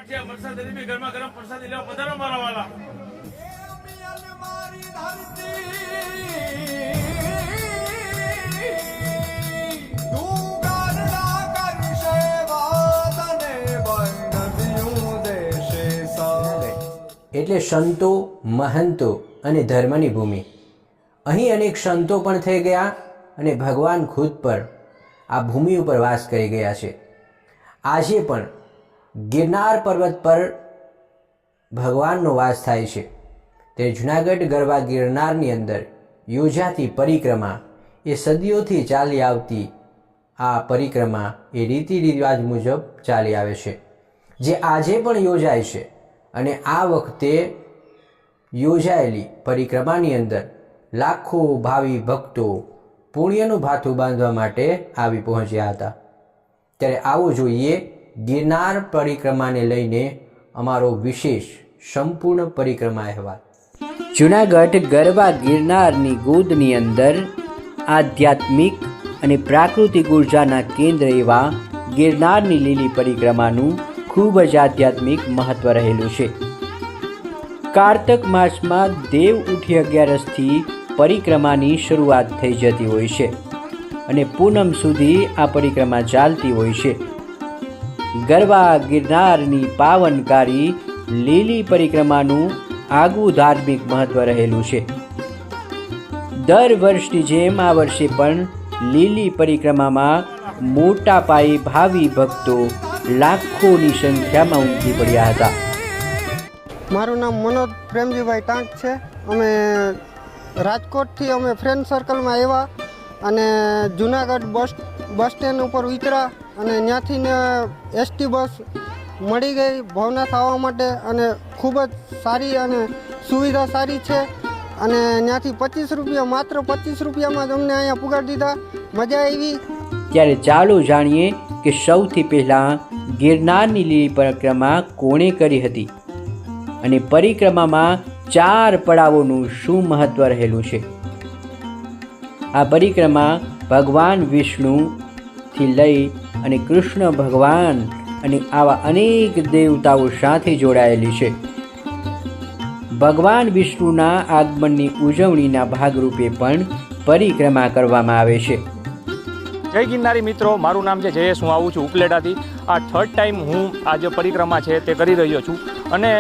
પ્રસાદી ગરમા ગરમ પ્રસાદી લેવા પધારો મારા વાલા. એટલે સંતો, મહંતો અને ધર્મની ભૂમિ. અહીં અનેક સંતો પણ થઈ ગયા અને ભગવાન ખુદ પર આ ભૂમિ ઉપર વાસ કરી ગયા છે. આજે પણ ગિરનાર પર્વત પર ભગવાનનો વાસ થાય છે. તે જૂનાગઢ ગરવા ગિરનારની અંદર યોજાતી પરિક્રમા એ સદીઓથી ચાલી આવતી આ પરિક્રમા એ રીતિ રિવાજ મુજબ ચાલી આવે છે, જે આજે પણ યોજાય છે. અને આ વખતે યોજાયેલી પરિક્રમાની અંદર લાખો ભાવિ ભક્તો પુણ્યનું ભાથું બાંધવા માટે આવી પહોંચ્યા હતા. ત્યારે આવો જોઈએ ગિરનાર પરિક્રમાને લઈને અમારો વિશેષ સંપૂર્ણ પરિક્રમા અહેવાલ. જૂનાગઢ ગરવા ગિરનારની ગોદની અંદર આધ્યાત્મિક અને પ્રાકૃતિક ઉર્જાના કેન્દ્ર એવા ગિરનારની લીલી પરિક્રમાનું ખૂબ જ આધ્યાત્મિક મહત્વ રહેલું છે. કારતક માસમાં દેવ ઉઠી 11થી પરિક્રમાની શરૂઆત થઈ જતી હોય છે અને પૂનમ સુધી આ પરિક્રમા ચાલતી હોય છે. ગરવા ગિરનારની પાવનકારી લીલી પરિક્રમાનું આગવું ધાર્મિક મહત્વ રહેલું છે. દર વર્ષની જેમ આ વર્ષે પણ લીલી પરિક્રમામાં મોટા પાયે ભાવિ ભક્તો લાખોની સંખ્યામાં ઉમટી પડ્યા હતા. મારું નામ મનોજ પ્રેમજીભાઈ ટાંક છે. અમે રાજકોટથી અમે ફ્રેન્ડ સર્કલમાં આવ્યા અને જૂનાગઢ બસ સ્ટેન્ડ ઉપર ઉતર્યા અને ત્યાંથી એસટી બસ મળી ગઈ ભવનાથ આવવા માટે અને ખૂબ જ સારી અને સુવિધા સારી છે. અને ત્યાંથી 25 રૂપિયા, માત્ર 25 રૂપિયામાં જ અમને અહીંયા પુગાડી દીધા. મજા આવી. ત્યારે ચાલો જાણીએ કે સૌથી પહેલાં ગિરનારની લીલી પરિક્રમા કોણે કરી હતી અને પરિક્રમામાં 4 પડાવોનું શું મહત્વ રહેલું છે. આ પરિક્રમા ભગવાન વિષ્ણુથી લઈ અને કૃષ્ણ ભગવાન અને આવા અનેક દેવતાઓ સાથે જોડાયેલી છે. ભગવાન વિષ્ણુના આગમનની ઉજવણીના ભાગરૂપે પણ પરિક્રમા કરવામાં આવે છે. જય ગિરનારી મિત્રો, મારું નામ છે જયેશ. હું આવું છું ઉપલેટાથી. આ 3rd ટાઈમ હું આ જે પરિક્રમા છે તે કરી રહ્યો છું. અને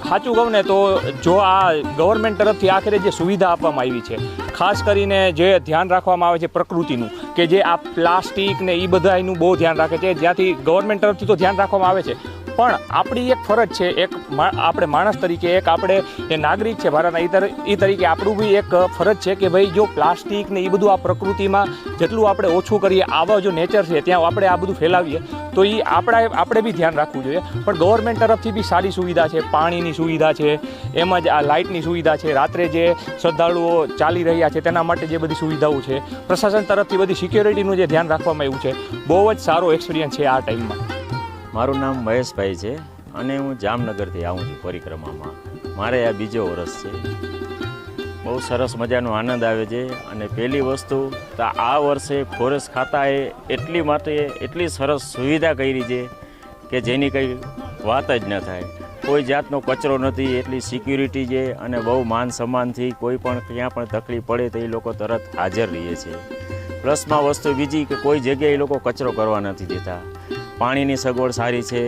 સાચું કહું ને તો જો આ ગવર્મેન્ટ તરફથી આખરે જે સુવિધા આપવામાં આવી છે, ખાસ કરીને જે ધ્યાન રાખવામાં આવે છે પ્રકૃતિનું, કે જે આ પ્લાસ્ટિક ને એ બધાનું બહુ ધ્યાન રાખે છે, જ્યાંથી ગવર્મેન્ટ તરફથી તો ધ્યાન રાખવામાં આવે છે, પણ આપણી એક ફરજ છે, એક આપણે માણસ તરીકે, એક આપણે એ નાગરિક છે ભારતના, એ તરીકે આપણું બી એક ફરજ છે કે ભાઈ જો પ્લાસ્ટિક ને એ બધું આ પ્રકૃતિમાં જેટલું આપણે ઓછું કરીએ, આવા જો નેચર છે ત્યાં આપણે આ બધું ફેલાવીએ તો એ આપણે બી ધ્યાન રાખવું જોઈએ. પણ ગવર્મેન્ટ તરફથી બી સારી સુવિધા છે, પાણીની સુવિધા છે, એમ જ આ લાઇટની સુવિધા છે, રાત્રે જે શ્રદ્ધાળુઓ ચાલી રહ્યા છે તેના માટે જે બધી સુવિધાઓ છે, પ્રશાસન તરફથી બધી સિક્યોરિટીનું જે ધ્યાન રાખવામાં આવ્યું છે, બહુ જ સારો એક્સપિરિયન્સ છે આ ટાઈમમાં. મારું નામ મહેશભાઈ છે અને હું જામનગરથી આવું છું પરિક્રમામાં. મારે આ બીજો વર્ષ છે. બહુ સરસ મજાનો આનંદ આવે છે. અને પહેલી વસ્તુ તો આ વર્ષે ફોરેસ્ટ ખાતાએ એટલી સરસ સુવિધા કરી છે કે જેની કંઈ વાત જ ન થાય. કોઈ જાતનો કચરો નથી, એટલી સિક્યુરિટી છે અને બહુ માન સન્માનથી કોઈ પણ ક્યાં પણ તકલીફ પડે તો એ લોકો તરત હાજર રહે છે. પ્લસમાં વસ્તુ બીજી કે કોઈ જગ્યાએ એ લોકો કચરો કરવા નથી દેતા. પાણીની સગવડ સારી છે.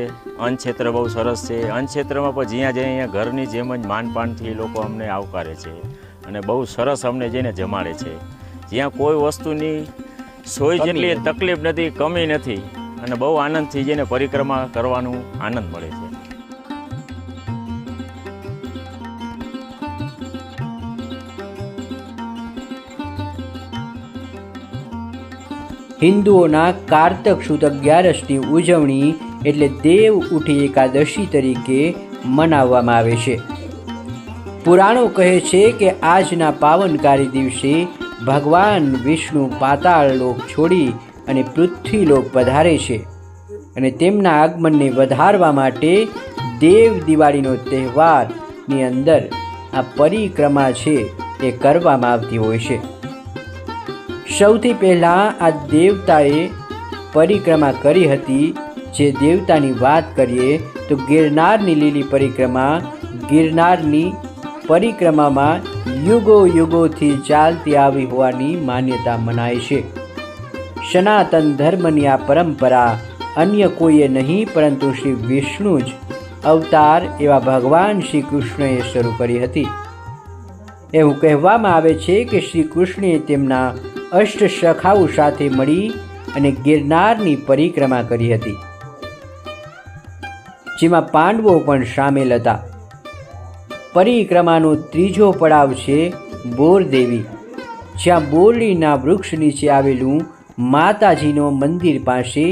અન્નક્ષેત્ર બહુ સરસ છે. અન્નક્ષેત્રમાં પણ જ્યાં જાય અહીંયા ઘરની જેમ જ માનપાનથી એ લોકો અમને આવકારે છે અને બહુ સરસ અમને જઈને જમાડે છે. જ્યાં કોઈ વસ્તુની સોય જેટલી તકલીફ નથી, કમી નથી અને બહુ આનંદથી જઈને પરિક્રમા કરવાનું આનંદ મળે છે. હિન્દુઓના કારતક સુદ 11ની ઉજવણી એટલે દેવ ઉઠી એકાદશી તરીકે મનાવવામાં આવે છે. પુરાણો કહે છે કે આજના પાવનકારી દિવસે ભગવાન વિષ્ણુ પાતાળ લોક છોડી અને પૃથ્વીલોક પધારે છે અને તેમના આગમનને વધારવા માટે દેવ દિવાળીનો તહેવારની અંદર આ પરિક્રમા છે તે કરવામાં આવતી હોય છે. સૌથી પહેલાં આ દેવતાએ પરિક્રમા કરી હતી જે દેવતાની વાત કરીએ તો ગિરનારની લીલી પરિક્રમા ગિરનારની પરિક્રમામાં યુગો યુગોથી ચાલતી આવી હોવાની માન્યતા મનાય છે. સનાતન ધર્મની આ પરંપરા અન્ય કોઈએ નહીં પરંતુ શ્રી વિષ્ણુ જ અવતાર એવા ભગવાન શ્રી કૃષ્ણએ શરૂ કરી હતી. એવું કહેવામાં આવે છે કે શ્રી કૃષ્ણે તેમના અષ્ટ સખાઓ સાથે મળી અને ગિરનારની પરિક્રમા કરી હતી, જેમાં પાંડવો પણ સામેલ હતા. પરિક્રમાનો ત્રીજો પડાવ છે બોરદેવી, જ્યાં બોરડીના વૃક્ષ નીચે આવેલું માતાજીનો મંદિર પાસે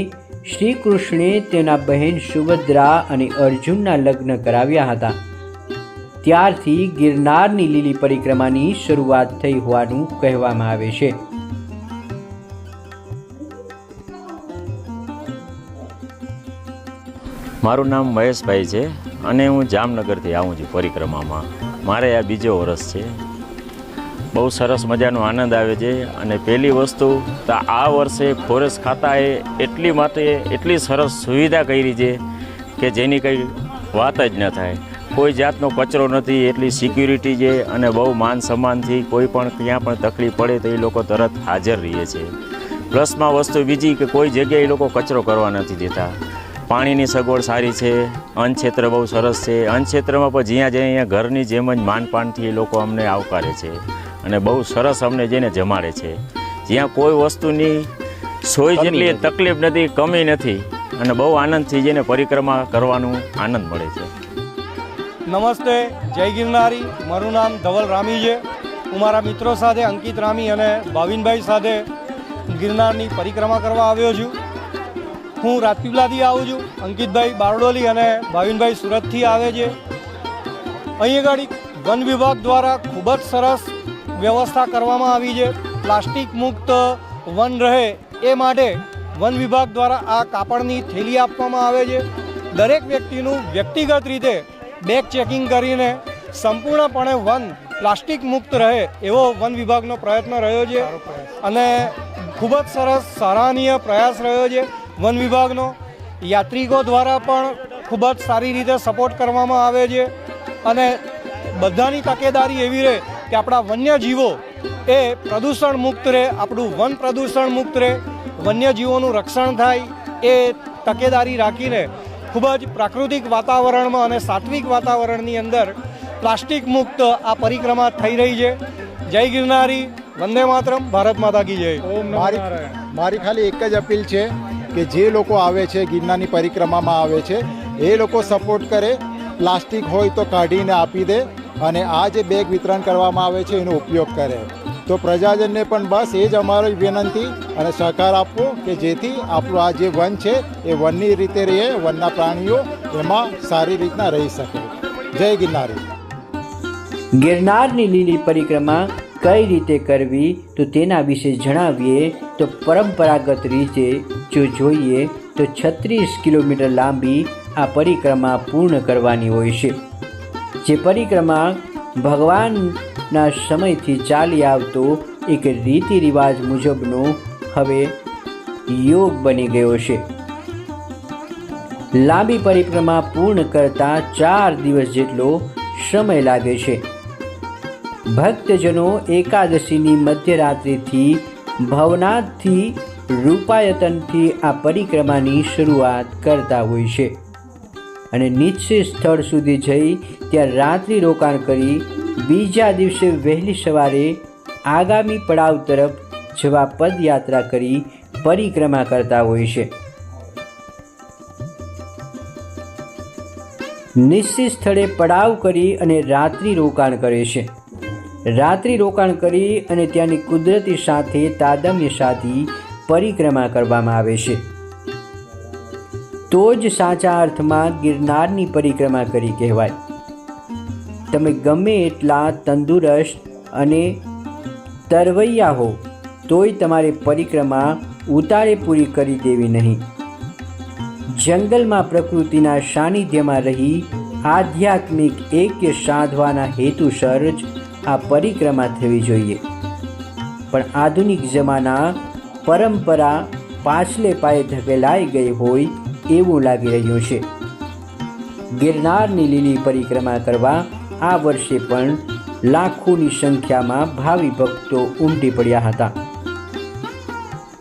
શ્રી કૃષ્ણે તેના બહેન સુભદ્રા અને અર્જુનના લગ્ન કરાવ્યા હતા. ત્યારથી ગિરનારની લીલી પરિક્રમાની શરૂઆત થઈ હોવાનું કહેવામાં આવે છે. મારું નામ મહેશભાઈ છે અને હું જામનગરથી આવું છું પરિક્રમામાં. મારે આ બીજો વર્ષ છે. બહુ સરસ મજાનો આનંદ આવે છે. અને પહેલી વસ્તુ તો આ વર્ષે ફોરેસ્ટ ખાતાએ એટલી સરસ સુવિધા કરી છે કે જેની કંઈ વાત જ ન થાય. કોઈ જાતનો કચરો નથી, એટલી સિક્યુરિટી છે અને બહુ માન સન્માનથી કોઈ પણ ક્યાં પણ તકલીફ પડે તો એ લોકો તરત હાજર રહે છે. પ્લસમાં વસ્તુ બીજી કે કોઈ જગ્યાએ એ લોકો કચરો કરવા નથી દેતા. પાણીની સગવડ સારી છે. અન્નક્ષેત્ર બહુ સરસ છે. અન્નક્ષેત્રમાં પણ જ્યાં જાય અહીંયા ઘરની જેમ જ માનપાનથી એ લોકો અમને આવકારે છે અને બહુ સરસ અમને જઈને જમાડે છે. જ્યાં કોઈ વસ્તુની સોય જેટલી તકલીફ નથી, કમી નથી અને બહુ આનંદથી જઈને પરિક્રમા કરવાનું આનંદ મળે છે. નમસ્તે, જય ગિરનારી. મારું નામ ધવલ રામી છે. હું મારા મિત્રો સાથે અંકિત રામી અને ભાવિનભાઈ સાથે ગિરનારની પરિક્રમા કરવા આવ્યો છું. હું રાજપીપળાથી આવું છું, અંકિતભાઈ બારડોલી અને ભાવિનભાઈ સુરતથી આવે છે. અહીં આગળ વન વિભાગ દ્વારા ખૂબ જ સરસ વ્યવસ્થા કરવામાં આવી છે. પ્લાસ્ટિક મુક્ત વન રહે એ માટે વન વિભાગ દ્વારા આ કાપડની થેલી આપવામાં આવે છે. દરેક વ્યક્તિનું વ્યક્તિગત રીતે બેગ ચેકિંગ કરીને સંપૂર્ણપણે વન પ્લાસ્ટિક મુક્ત રહે એવો વન વિભાગનો પ્રયત્ન રહ્યો છે અને ખૂબ જ સરસ સરાહનીય પ્રયાસ રહ્યો છે વન વિભાગનો. યાત્રિકો દ્વારા પણ ખૂબ જ સારી રીતે સપોર્ટ કરવામાં આવે છે અને બધાની તકેદારી એવી રહે કે આપણા વન્યજીવો એ પ્રદૂષણ મુક્ત રહે, આપણું વન પ્રદૂષણ મુક્ત રહે, વન્યજીવોનું રક્ષણ થાય એ તકેદારી રાખીને ખૂબ જ પ્રાકૃતિક વાતાવરણમાં અને સાત્વિક વાતાવરણની અંદર પ્લાસ્ટિક મુક્ત આ પરિક્રમા થઈ રહી છે. જય ગિરનારી, વંદે માતરમ, ભારત માતા કી જય. મારી ખાલી એક જ અપીલ છે કે જે લોકો આવે છે ગિરનારની પરિક્રમામાં આવે છે એ લોકો સપોર્ટ કરે. પ્લાસ્ટિક હોય તો કાઢીને આપી દે અને આ જે બેગ વિતરણ કરવામાં આવે છે એનો ઉપયોગ કરે. તો પ્રજાજનને પણ બસ એ જ અમારી વિનંતી અને સહકાર આપવો કે જેથી આપણું આ જે વન છે એ વનની રીતે રહે, વનના પ્રાણીઓ એમાં સારી રીતના રહી શકે. જય ગિરનારી. ગિરનારની લીલી પરિક્રમા કઈ રીતે કરવી તો તેના વિશે જણાવીએ તો પરંપરાગત રીતે જો જોઈએ તો 36 કિલોમીટર લાંબી આ પરિક્રમા પૂર્ણ કરવાની હોય છે. જે પરિક્રમા ભગવાનના સમયથી ચાલી આવતો એક રીતિ રિવાજ મુજબનો હવે યોગ બની ગયો છે. લાંબી પરિક્રમા પૂર્ણ કરતા 4 દિવસ જેટલો સમય લાગે છે. ભક્તજનો એકાદશીની મધ્યરાત્રિથી ભવનાથથી રૂપાયતનથી આ પરિક્રમાની શરૂઆત કરતા હોય છે અને નિશ્ચિત સ્થળ સુધી જઈ ત્યાં રાત્રિ રોકાણ કરી બીજા દિવસે વહેલી સવારે આગામી પડાવ તરફ જવા પદયાત્રા કરી પરિક્રમા કરતા હોય છે. નિશ્ચિત સ્થળે પડાવ કરી અને રાત્રિ રોકાણ કરે છે. રાત્રિ રોકાણ કરી અને ત્યાંની કુદરતી સાથે તાદમ્ય સાધી પરિક્રમા કરવામાં આવે છે. તો જ સાચા અર્થમાં ગિરનારની પરિક્રમા કરી કહેવાય. તમે ગમે એટલા તંદુરસ્ત અને તરવૈયા હો તોય તમારે પરિક્રમા ઉતારે પૂરી કરી દેવી નહીં. જંગલમાં પ્રકૃતિના સાનિધ્યમાં રહી આધ્યાત્મિક એક્ય સાધવાના હેતુસર જ આ પરિક્રમા થવી જોઈએ. પણ આધુનિક જમાના પરંપરા પાછલે પાયે ધકેલાઈ ગઈ હોય એવું લાગી રહ્યું છે. ગિરનારની લીલી પરિક્રમા કરવા આ વર્ષે પણ લાખોની સંખ્યામાં ભાવિ ભક્તો ઉમટી પડ્યા હતા.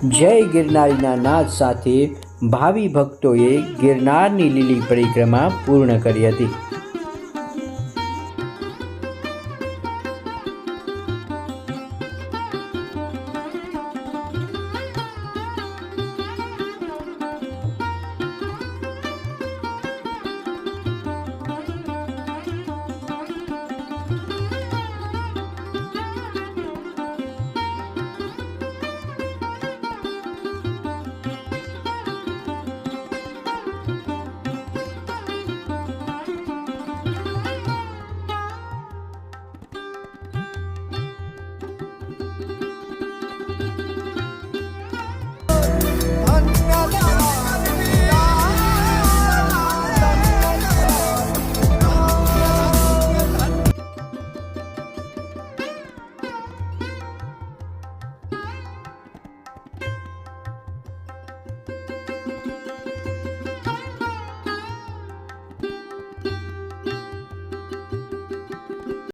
જય ગિરનારીના નાદ સાથે ભાવિ ભક્તોએ ગિરનારની લીલી પરિક્રમા પૂર્ણ કરી હતી.